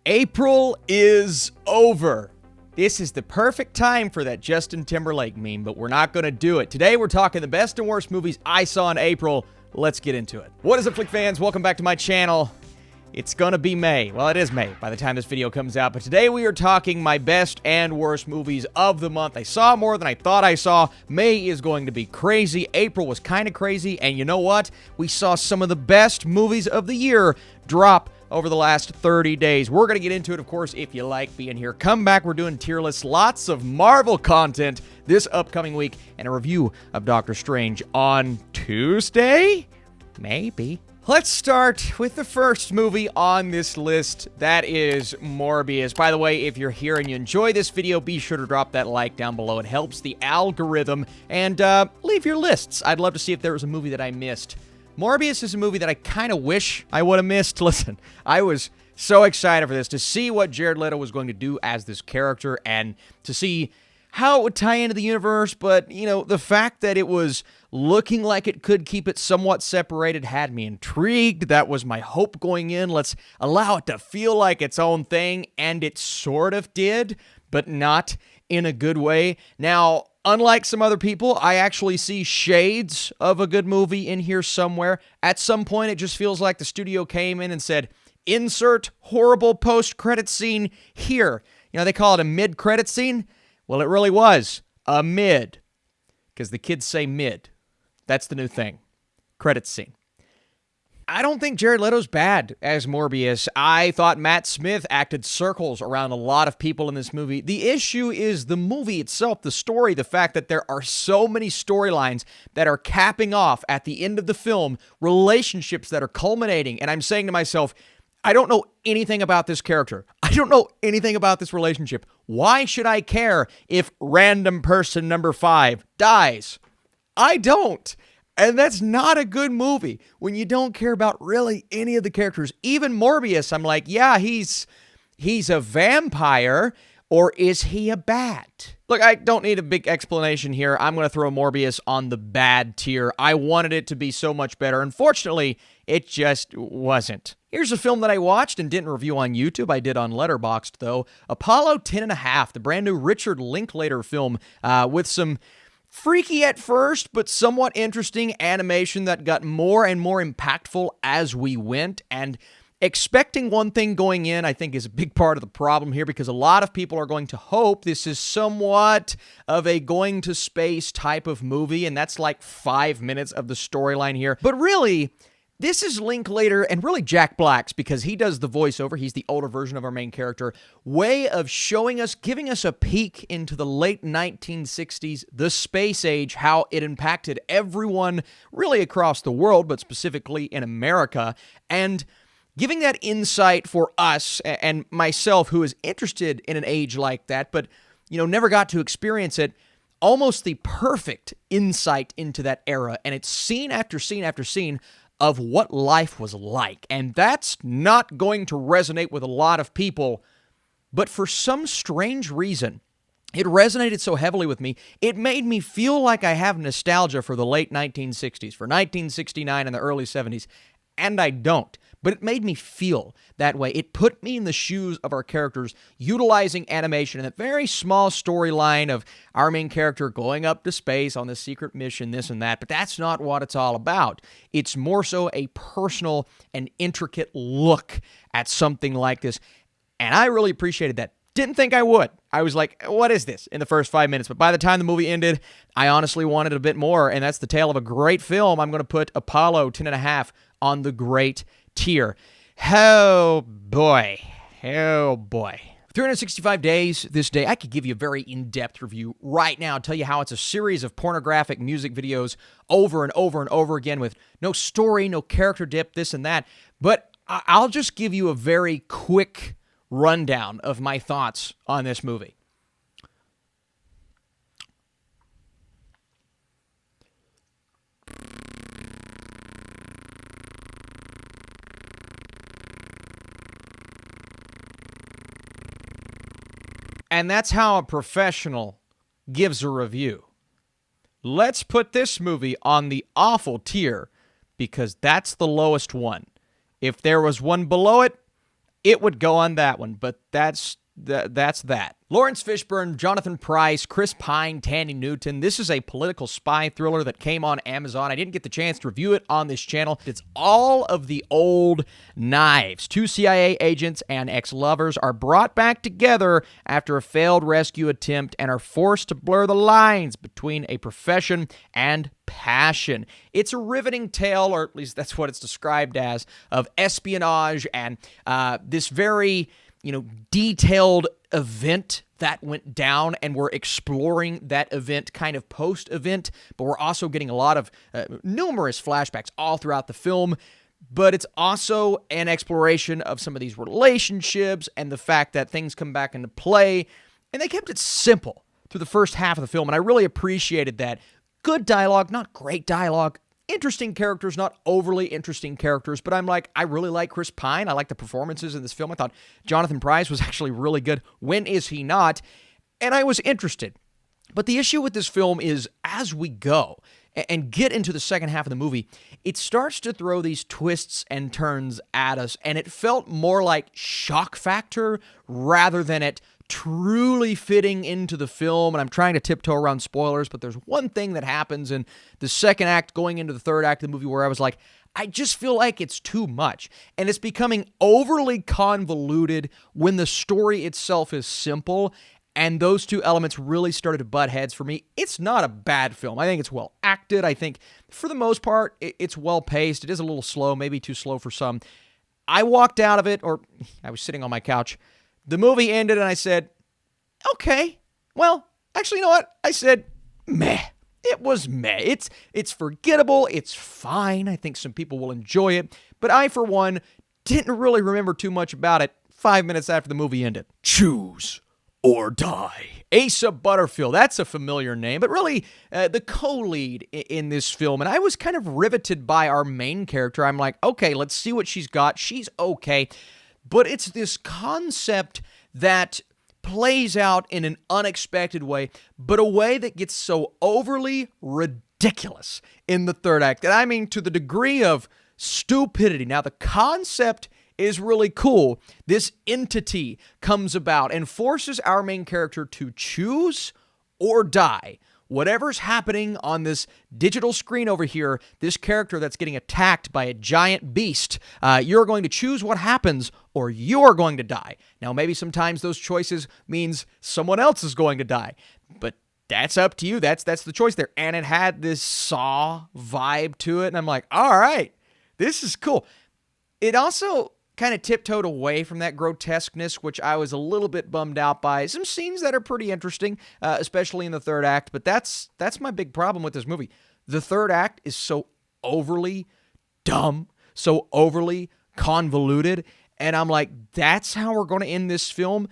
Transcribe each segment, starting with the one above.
April is over. This is the perfect time for that Justin Timberlake meme, but we're not going to do it. Today, we're talking the best and worst movies I saw in April. Let's get into it. What is up, Flick fans? Welcome back to my channel. It's going to be May. Well, it is May by the time this video comes out, but today we are talking my best and worst movies of the month. I saw more than I thought I saw. May is going to be crazy. April was kind of crazy, and you know what? We saw some of the best movies of the year drop over the last 30 days. We're going to get into it, of course, if you like being here. Come back, we're doing tier lists, lots of Marvel content this upcoming week, and a review of Doctor Strange on Tuesday? Maybe. Let's start with the first movie on this list. That is Morbius. By the way, if you're here and you enjoy this video, be sure to drop that like down below. It helps the algorithm. And leave your lists. I'd love to see if there was a movie that I missed. Morbius is a movie that I kind of wish I would have missed. Listen, I was so excited for this, to see what Jared Leto was going to do as this character and to see how it would tie into the universe, but, you know, the fact that it was looking like it could keep it somewhat separated had me intrigued. That was my hope going in. Let's allow it to feel like its own thing, and it sort of did, but not in a good way. Now, unlike some other people, I actually see shades of a good movie in here somewhere. At some point, it just feels like the studio came in and said, insert horrible post-credit scene here. You know, they call it a mid-credit scene. Well, it really was a mid, because the kids say mid. That's the new thing. Credit scene. I don't think Jared Leto's bad as Morbius. I thought Matt Smith acted circles around a lot of people in this movie. The issue is the movie itself, the story, the fact that there are so many storylines that are capping off at the end of the film, relationships that are culminating, and I'm saying to myself, I don't know anything about this character. I don't know anything about this relationship. Why should I care if random person number 5 dies? I don't. And that's not a good movie when you don't care about really any of the characters. Even Morbius, I'm like, yeah, he's a vampire, or is he a bat? Look, I don't need a big explanation here. I'm going to throw Morbius on the bad tier. I wanted it to be so much better. Unfortunately, it just wasn't. Here's a film that I watched and didn't review on YouTube. I did on Letterboxd, though. Apollo 10½, the brand new Richard Linklater film with some freaky at first, but somewhat interesting animation that got more and more impactful as we went. And expecting one thing going in, I think, is a big part of the problem here, because a lot of people are going to hope this is somewhat of a going to space type of movie, and that's like 5 minutes of the storyline here. But really, this is Linklater, and really Jack Black's, because he does the voiceover, he's the older version of our main character, way of showing us, giving us a peek into the late 1960s, the space age, how it impacted everyone really across the world, but specifically in America, and giving that insight for us and myself, who is interested in an age like that, but, you know, never got to experience it, almost the perfect insight into that era. And it's scene after scene after scene of what life was like. And that's not going to resonate with a lot of people, but for some strange reason, it resonated so heavily with me, it made me feel like I have nostalgia for the late 1960s, for 1969 and the early 70s, and I don't. But it made me feel that way. It put me in the shoes of our characters, utilizing animation in a very small storyline of our main character going up to space on this secret mission, this and that. But that's not what it's all about. It's more so a personal and intricate look at something like this. And I really appreciated that. Didn't think I would. I was like, what is this in the first 5 minutes? But by the time the movie ended, I honestly wanted a bit more. And that's the tale of a great film. I'm going to put Apollo 10½ on the great tier. Oh boy. Oh boy. 365 days this day. I could give you a very in-depth review right now, tell you how it's a series of pornographic music videos over and over and over again with no story, no character depth, this and that. But I'll just give you a very quick rundown of my thoughts on this movie. And that's how a professional gives a review. Let's put this movie on the awful tier, because that's the lowest one. If there was one below it, it would go on that one, but that's that. Lawrence Fishburne, Jonathan Pryce, Chris Pine, Tandy Newton. This is a political spy thriller that came on Amazon. I didn't get the chance to review it on this channel. It's all of the old knives. 2 CIA agents and ex-lovers are brought back together after a failed rescue attempt and are forced to blur the lines between a profession and passion. It's a riveting tale, or at least that's what it's described as, of espionage and this very detailed event that went down, and we're exploring that event kind of post-event, but we're also getting a lot of numerous flashbacks all throughout the film, but it's also an exploration of some of these relationships and the fact that things come back into play, and they kept it simple through the first half of the film, and I really appreciated that. Good dialogue, not great dialogue. Interesting characters, not overly interesting characters, but I really like Chris Pine. I like the performances in this film. I thought Jonathan Pryce was actually really good. When is he not? And I was interested. But the issue with this film is, as we go and get into the second half of the movie, it starts to throw these twists and turns at us, and it felt more like shock factor rather than it truly fitting into the film. And I'm trying to tiptoe around spoilers, but there's one thing that happens in the second act going into the third act of the movie where I was like, I just feel like it's too much, and it's becoming overly convoluted when the story itself is simple, and those two elements really started to butt heads for me. It's not a bad film. I think it's well acted. I think for the most part it's well paced. It is a little slow, maybe too slow for some. I walked out of it, or I was sitting on my couch. The movie ended, and I said, okay, well, actually, you know what? I said, meh. It was meh. It's forgettable. It's fine. I think some people will enjoy it. But I, for one, didn't really remember too much about it 5 minutes after the movie ended. Choose or die. Asa Butterfield, that's a familiar name, but really the co-lead in this film. And I was kind of riveted by our main character. I'm like, okay, let's see what she's got. She's okay. But it's this concept that plays out in an unexpected way, but a way that gets so overly ridiculous in the third act. And I mean to the degree of stupidity. Now, the concept is really cool. This entity comes about and forces our main character to choose or die. Whatever's happening on this digital screen over here, this character that's getting attacked by a giant beast, you're going to choose what happens or you're going to die. Now, maybe sometimes those choices means someone else is going to die, but that's up to you. That's the choice there. And it had this Saw vibe to it, and I'm like, all right, this is cool. It also kind of tiptoed away from that grotesqueness, which I was a little bit bummed out by. Some scenes that are pretty interesting, especially in the third act, but that's my big problem with this movie. The third act is so overly dumb, so overly convoluted, and I'm like, that's how we're going to end this film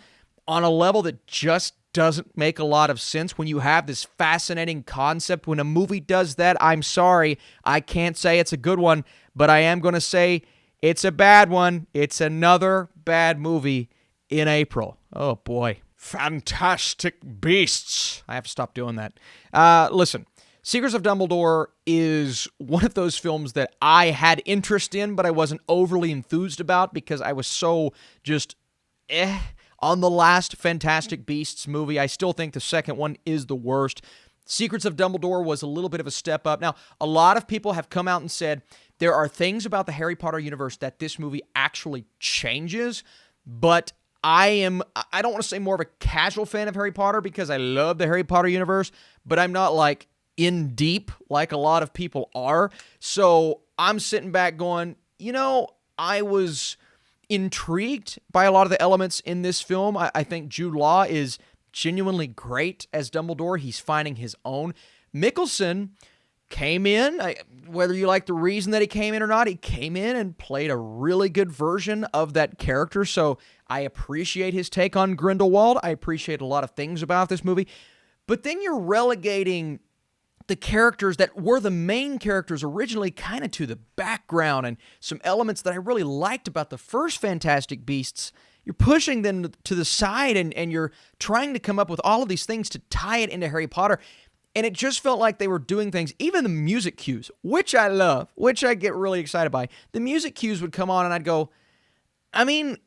on a level that just doesn't make a lot of sense when you have this fascinating concept. When a movie does that, I'm sorry, I can't say it's a good one, but I am going to say it's a bad one. It's another bad movie in April. Oh, boy. Fantastic Beasts. I have to stop doing that. Listen, Secrets of Dumbledore is one of those films that I had interest in, but I wasn't overly enthused about because I was so just on the last Fantastic Beasts movie. I still think the second one is the worst. Secrets of Dumbledore was a little bit of a step up. Now, a lot of people have come out and said there are things about the Harry Potter universe that this movie actually changes, but I don't want to say more of a casual fan of Harry Potter because I love the Harry Potter universe, but I'm not like in deep like a lot of people are. So I'm sitting back going, I was intrigued by a lot of the elements in this film. I think Jude Law is genuinely great as Dumbledore. He's finding his own. Mickelson came in, whether you like the reason that he came in or not, he came in and played a really good version of that character. So I appreciate his take on Grindelwald. I appreciate a lot of things about this movie. But then you're relegating the characters that were the main characters originally kind of to the background, and some elements that I really liked about the first Fantastic Beasts, you're pushing them to the side, and you're trying to come up with all of these things to tie it into Harry Potter. And it just felt like they were doing things, even the music cues, which I love, which I get really excited by. The music cues would come on and I'd go, I mean,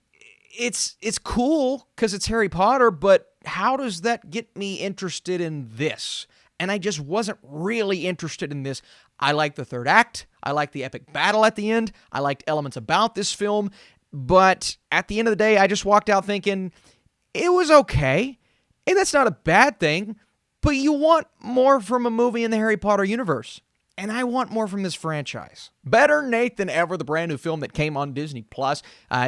it's cool because it's Harry Potter, but how does that get me interested in this? And I just wasn't really interested in this. I liked the third act. I liked the epic battle at the end. I liked elements about this film. But at the end of the day, I just walked out thinking it was okay. And that's not a bad thing. But you want more from a movie in the Harry Potter universe. And I want more from this franchise. Better Nate Than Ever, the brand new film that came on Disney+.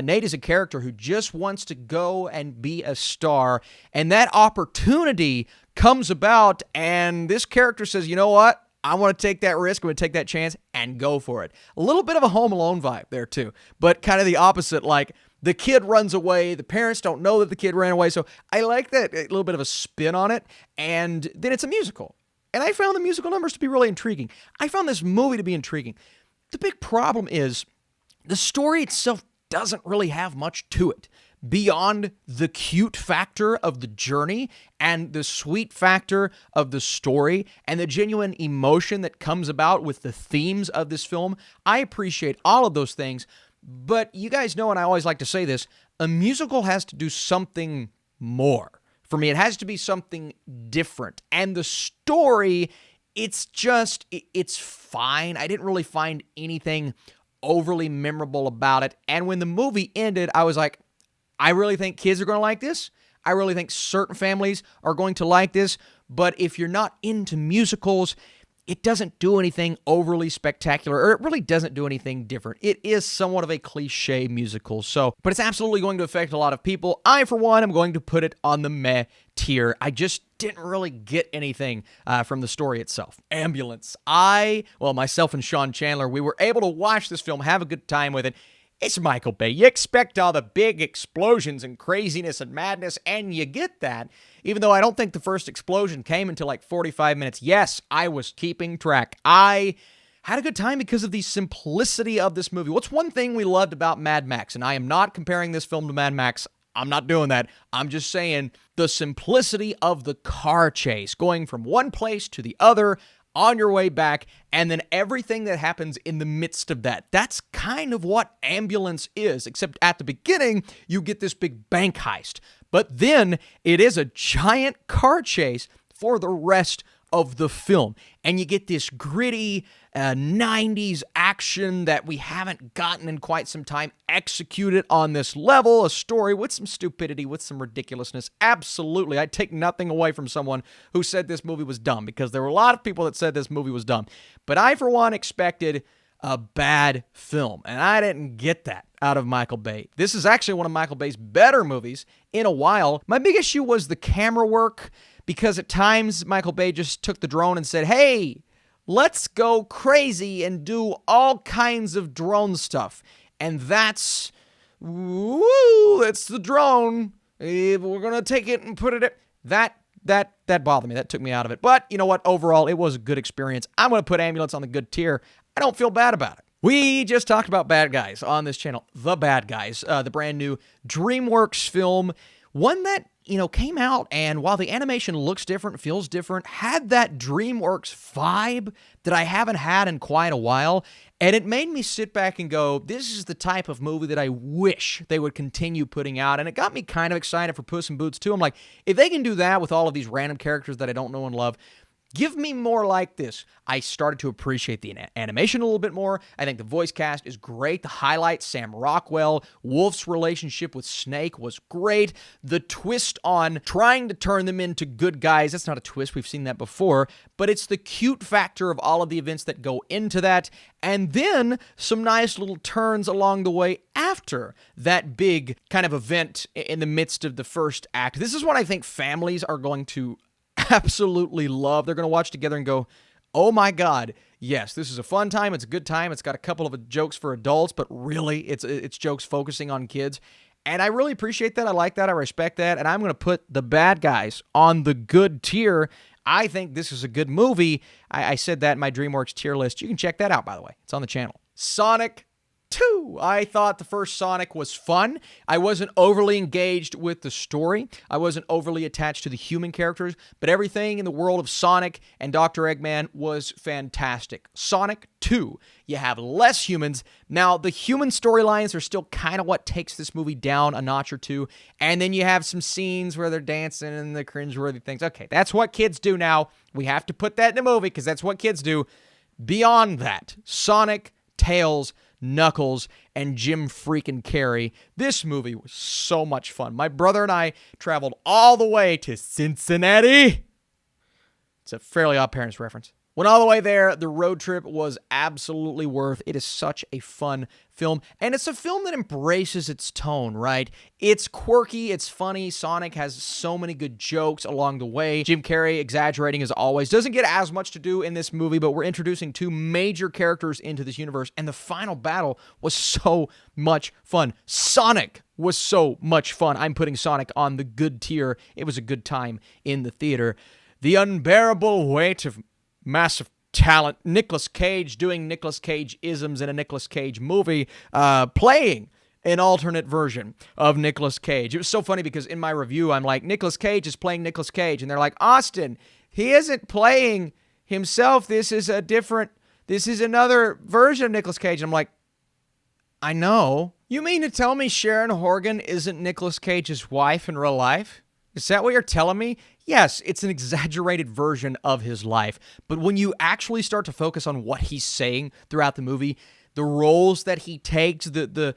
Nate is a character who just wants to go and be a star. And that opportunity comes about, and this character says, you know what? I want to take that risk. I'm going to take that chance and go for it. A little bit of a Home Alone vibe there too, but kind of the opposite. Like the kid runs away. The parents don't know that the kid ran away. So I like that, a little bit of a spin on it. And then it's a musical. And I found the musical numbers to be really intriguing. I found this movie to be intriguing. The big problem is the story itself doesn't really have much to it beyond the cute factor of the journey and the sweet factor of the story and the genuine emotion that comes about with the themes of this film. I appreciate all of those things, but you guys know, and I always like to say this, a musical has to do something more. For me, it has to be something different. And the story, it's fine. I didn't really find anything overly memorable about it. And when the movie ended, I was like, I really think kids are going to like this. I really think certain families are going to like this. But if you're not into musicals, it doesn't do anything overly spectacular, or it really doesn't do anything different. It is somewhat of a cliche musical, but it's absolutely going to affect a lot of people. I, for one, am going to put it on the meh tier. I just didn't really get anything from the story itself. Ambulance. Myself and Sean Chandler, we were able to watch this film, have a good time with it. It's Michael Bay. You expect all the big explosions and craziness and madness, and you get that, even though I don't think the first explosion came until like 45 minutes. Yes, I was keeping track. I had a good time because of the simplicity of this movie. What's one thing we loved about Mad Max? And I am not comparing this film to Mad Max. I'm not doing that. I'm just saying the simplicity of the car chase, going from one place to the other, on your way back, and then everything that happens in the midst of that. That's kind of what Ambulance is, except at the beginning, you get this big bank heist. But then it is a giant car chase for the rest of the film. And you get this gritty 90s action that we haven't gotten in quite some time, executed on this level, a story with some stupidity, with some ridiculousness. Absolutely. I take nothing away from someone who said this movie was dumb, because there were a lot of people that said this movie was dumb. But I, for one, expected a bad film, and I didn't get that out of Michael Bay. This is actually one of Michael Bay's better movies in a while. My big issue was the camera work, because at times Michael Bay just took the drone and said, hey, let's go crazy and do all kinds of drone stuff. And that's the drone. We're going to take it and put it at... That bothered me. That took me out of it. But you know what? Overall, it was a good experience. I'm going to put Ambulance on the good tier. I don't feel bad about it. We just talked about Bad Guys on this channel. The Bad Guys, the brand new DreamWorks film. One that, came out, and while the animation looks different, feels different, had that DreamWorks vibe that I haven't had in quite a while. And it made me sit back and go, this is the type of movie that I wish they would continue putting out. And it got me kind of excited for Puss in Boots 2. I'm like, if they can do that with all of these random characters that I don't know and love, give me more like this. I started to appreciate the animation a little bit more. I think the voice cast is great. The highlight, Sam Rockwell. Wolf's relationship with Snake was great. The twist on trying to turn them into good guys, that's not a twist. We've seen that before. But it's the cute factor of all of the events that go into that. And then some nice little turns along the way after that big kind of event in the midst of the first act. This is what I think families are going to absolutely love. They're going to watch together and go, oh my God, yes, this is a fun time. It's a good time. It's got a couple of jokes for adults, but really it's jokes focusing on kids. And I really appreciate that. I like that. I respect that. And I'm going to put The Bad Guys on the good tier. I think this is a good movie. I said that in my DreamWorks tier list. You can check that out, by the way. It's on the channel. Sonic 2. I thought the first Sonic was fun. I wasn't overly engaged with the story. I wasn't overly attached to the human characters, but everything in the world of Sonic and Dr. Eggman was fantastic. Sonic 2. You have less humans. Now, the human storylines are still kind of what takes this movie down a notch or two, and then you have some scenes where they're dancing and the cringeworthy things. Okay, that's what kids do now. We have to put that in the movie because that's what kids do. Beyond that, Sonic, Tails, Knuckles, and Jim freaking Carrey. This movie was so much fun. My brother and I traveled all the way to Cincinnati. It's a Fairly Odd Parents reference. Went all the way there. The road trip was absolutely worth. It is such a fun film, and it's a film that embraces its tone, right? It's quirky, it's funny. Sonic has so many good jokes along the way. Jim Carrey, exaggerating as always, doesn't get as much to do in this movie, but we're introducing 2 major characters into this universe, and the final battle was so much fun. Sonic was so much fun. I'm putting Sonic on the good tier. It was a good time in the theater. The unbearable weight of massive talent. Nicolas Cage doing Nicolas Cage isms in a Nicolas Cage movie, playing an alternate version of Nicolas Cage. It was so funny because in my review, I'm like, Nicolas Cage is playing Nicolas Cage. And they're like, Austin, he isn't playing himself. This is another version of Nicolas Cage. And I'm like, I know. You mean to tell me Sharon Horgan isn't Nicolas Cage's wife in real life? Is that what you're telling me? Yes, it's an exaggerated version of his life, but when you actually start to focus on what he's saying throughout the movie, the roles that he takes, the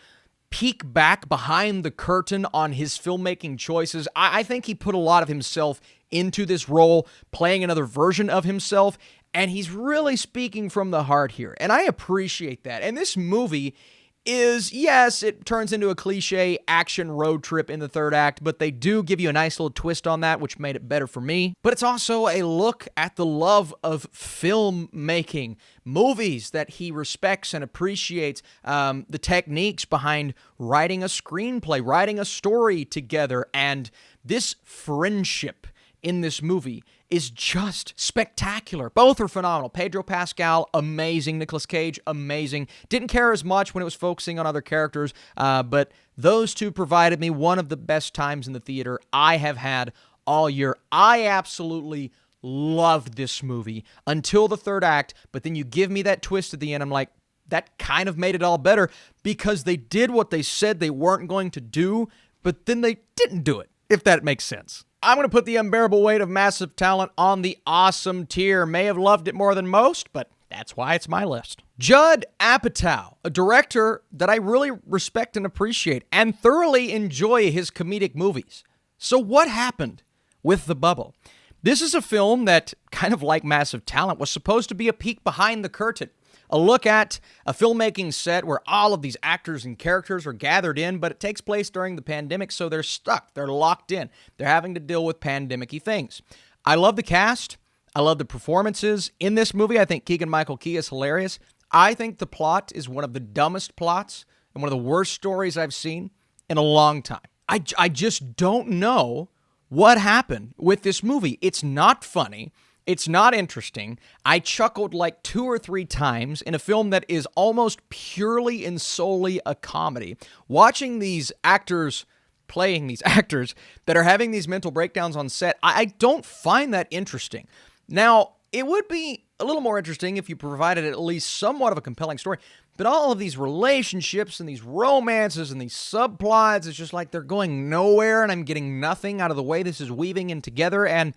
peek back behind the curtain on his filmmaking choices, I think he put a lot of himself into this role, playing another version of himself, and he's really speaking from the heart here, and I appreciate that. And this movie is, yes, it turns into a cliche action road trip in the third act, but they do give you a nice little twist on that, which made it better for me. But it's also a look at the love of filmmaking, movies that he respects and appreciates, the techniques behind writing a screenplay, writing a story together, and this friendship in this movie is just spectacular. Both are phenomenal. Pedro Pascal, amazing. Nicolas Cage, amazing. Didn't care as much when it was focusing on other characters, but those 2 provided me one of the best times in the theater I have had all year. I absolutely loved this movie until the third act, but then you give me that twist at the end. I'm like, that kind of made it all better because they did what they said they weren't going to do, but then they didn't do it, if that makes sense. I'm going to put The Unbearable Weight of Massive Talent on the awesome tier. May have loved it more than most, but that's why it's my list. Judd Apatow, a director that I really respect and appreciate and thoroughly enjoy his comedic movies. So what happened with The Bubble? This is a film that, kind of like Massive Talent, was supposed to be a peek behind the curtain. A look at a filmmaking set where all of these actors and characters are gathered in, but it takes place during the pandemic, so they're stuck. They're locked in. They're having to deal with pandemic-y things. I love the cast. I love the performances in this movie. I think Keegan-Michael Key is hilarious. I think the plot is one of the dumbest plots and one of the worst stories I've seen in a long time. I just don't know what happened with this movie. It's not funny. It's not interesting. I chuckled like 2 or 3 times in a film that is almost purely and solely a comedy. Watching these actors playing these actors that are having these mental breakdowns on set, I don't find that interesting. Now, it would be a little more interesting if you provided at least somewhat of a compelling story, but all of these relationships and these romances and these subplots, it's just like they're going nowhere and I'm getting nothing out of the way this is weaving in together, and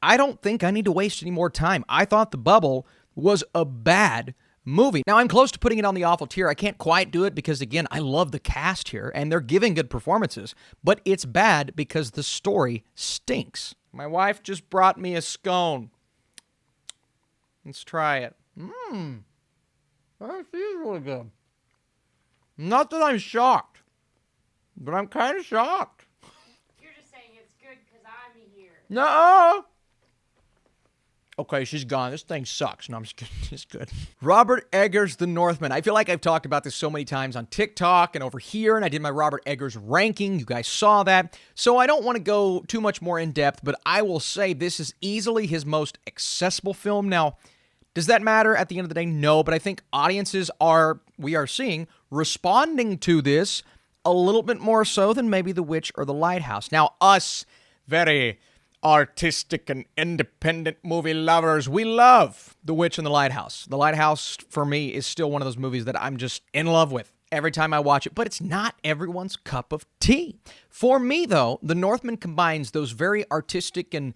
I don't think I need to waste any more time. I thought The Bubble was a bad movie. Now, I'm close to putting it on the awful tier. I can't quite do it because, again, I love the cast here, and they're giving good performances, but it's bad because the story stinks. My wife just brought me a scone. Let's try it. That feels really good. Not that I'm shocked, but I'm kind of shocked. You're just saying it's good because I'm here. No. Okay, she's gone. This thing sucks. No, I'm just kidding. It's good. Robert Eggers' The Northman. I feel like I've talked about this so many times on TikTok and over here, and I did my Robert Eggers ranking. You guys saw that. So I don't want to go too much more in depth, but I will say this is easily his most accessible film. Now, does that matter at the end of the day? No, but I think audiences we are seeing, responding to this a little bit more so than maybe The Witch or The Lighthouse. Now, us very artistic and independent movie lovers, we love The Witch and The Lighthouse. The Lighthouse, for me, is still one of those movies that I'm just in love with every time I watch it, but it's not everyone's cup of tea. For me, though, The Northman combines those very artistic and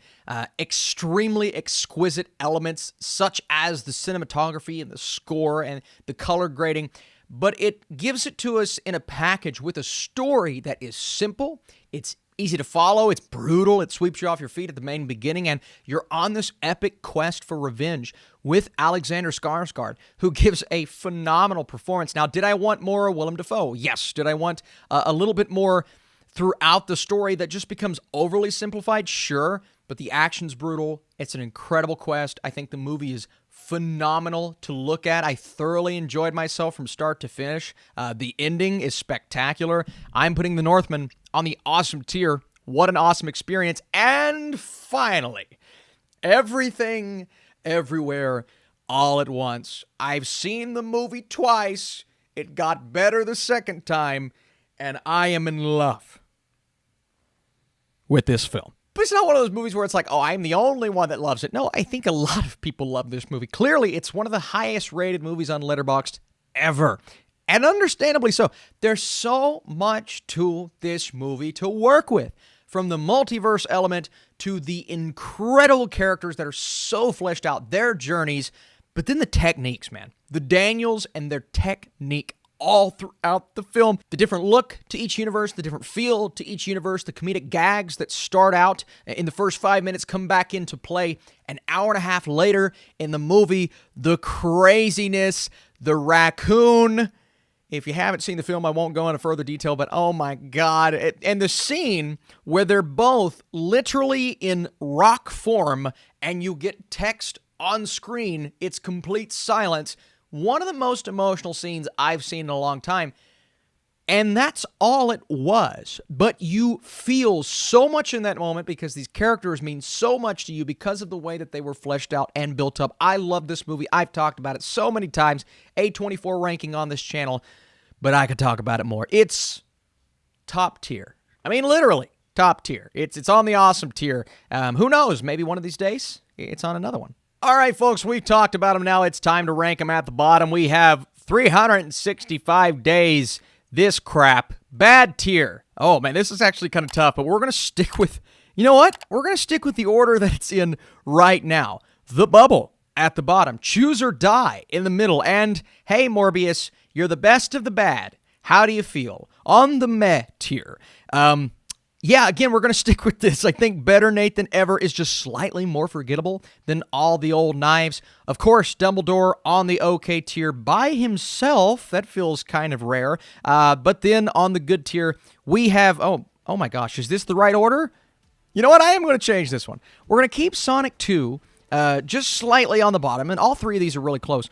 extremely exquisite elements, such as the cinematography and the score and the color grading, but it gives it to us in a package with a story that is simple, it's easy to follow, it's brutal, it sweeps you off your feet at the main beginning, and you're on this epic quest for revenge with Alexander Skarsgård, who gives a phenomenal performance. Now, did I want more Willem Dafoe? Yes. Did I want a little bit more throughout the story that just becomes overly simplified? Sure. But the action's brutal. It's an incredible quest. I think the movie is phenomenal to look at. I thoroughly enjoyed myself from start to finish. The ending is spectacular. I'm putting The Northman on the awesome tier. What an awesome experience. And finally, Everything, Everywhere, All at Once. I've seen the movie twice. It got better the second time, and I am in love with this film. But it's not one of those movies where it's like, oh, I'm the only one that loves it. No, I think a lot of people love this movie. Clearly, it's one of the highest rated movies on Letterboxd ever. And understandably so. There's so much to this movie to work with. From the multiverse element to the incredible characters that are so fleshed out, their journeys, but then the techniques, man. The Daniels and their technique all throughout the film. The different look to each universe, the different feel to each universe, the comedic gags that start out in the first 5 minutes come back into play an hour and a half later in the movie. The craziness, the raccoon. If you haven't seen the film, I won't go into further detail, but oh my God. And the scene where they're both literally in rock form and you get text on screen, it's complete silence. One of the most emotional scenes I've seen in a long time. And that's all it was. But you feel so much in that moment because these characters mean so much to you because of the way that they were fleshed out and built up. I love this movie. I've talked about it so many times. A24 ranking on this channel, but I could talk about it more. It's top tier. I mean, literally top tier. It's on the awesome tier. Who knows? Maybe one of these days, it's on another one. All right, folks, we've talked about them. Now it's time to rank them at the bottom. We have 365 days. This crap. Bad tier. Oh, man, this is actually kind of tough, but we're going to stick with, you know what? We're going to stick with the order that it's in right now. The Bubble at the bottom. Choose or Die in the middle. And, hey, Morbius, you're the best of the bad. How do you feel? On the meh tier. Yeah, again, we're going to stick with this. I think Better Nate Than Ever is just slightly more forgettable than all the old knives. Of course, Dumbledore on the okay tier by himself. That feels kind of rare. But then on the good tier, we have... Oh my gosh, is this the right order? You know what? I am going to change this one. We're going to keep Sonic 2 just slightly on the bottom, and all three of these are really close.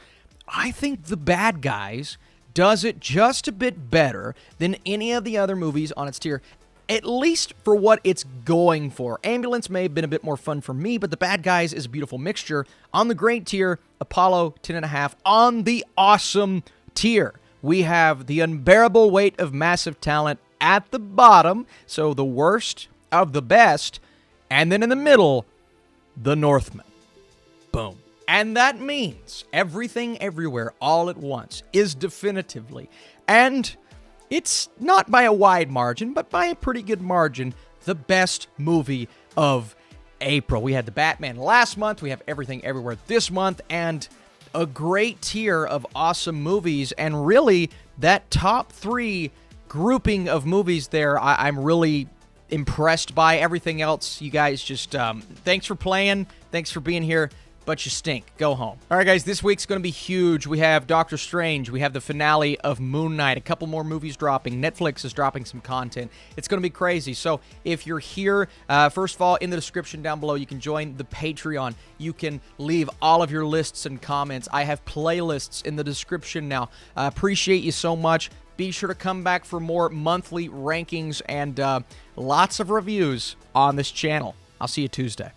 I think The Bad Guys does it just a bit better than any of the other movies on its tier. At least for what it's going for. Ambulance may have been a bit more fun for me, but The Bad Guys is a beautiful mixture. On the great tier, Apollo 10.5. On the awesome tier, we have The Unbearable Weight of Massive Talent at the bottom, so the worst of the best, and then in the middle, The Northman. Boom. And that means Everything, Everywhere, All at Once is definitively, and it's not by a wide margin, but by a pretty good margin, the best movie of April. We had The Batman last month, we have Everything Everywhere this month, and a great tier of awesome movies, and really, that top three grouping of movies there, I'm really impressed by. Everything else, you guys just, thanks for playing, thanks for being here, but you stink. Go home. All right, guys, this week's going to be huge. We have Doctor Strange. We have the finale of Moon Knight. A couple more movies dropping. Netflix is dropping some content. It's going to be crazy. So if you're here, first of all, in the description down below, you can join the Patreon. You can leave all of your lists and comments. I have playlists in the description now. Appreciate you so much. Be sure to come back for more monthly rankings and lots of reviews on this channel. I'll see you Tuesday.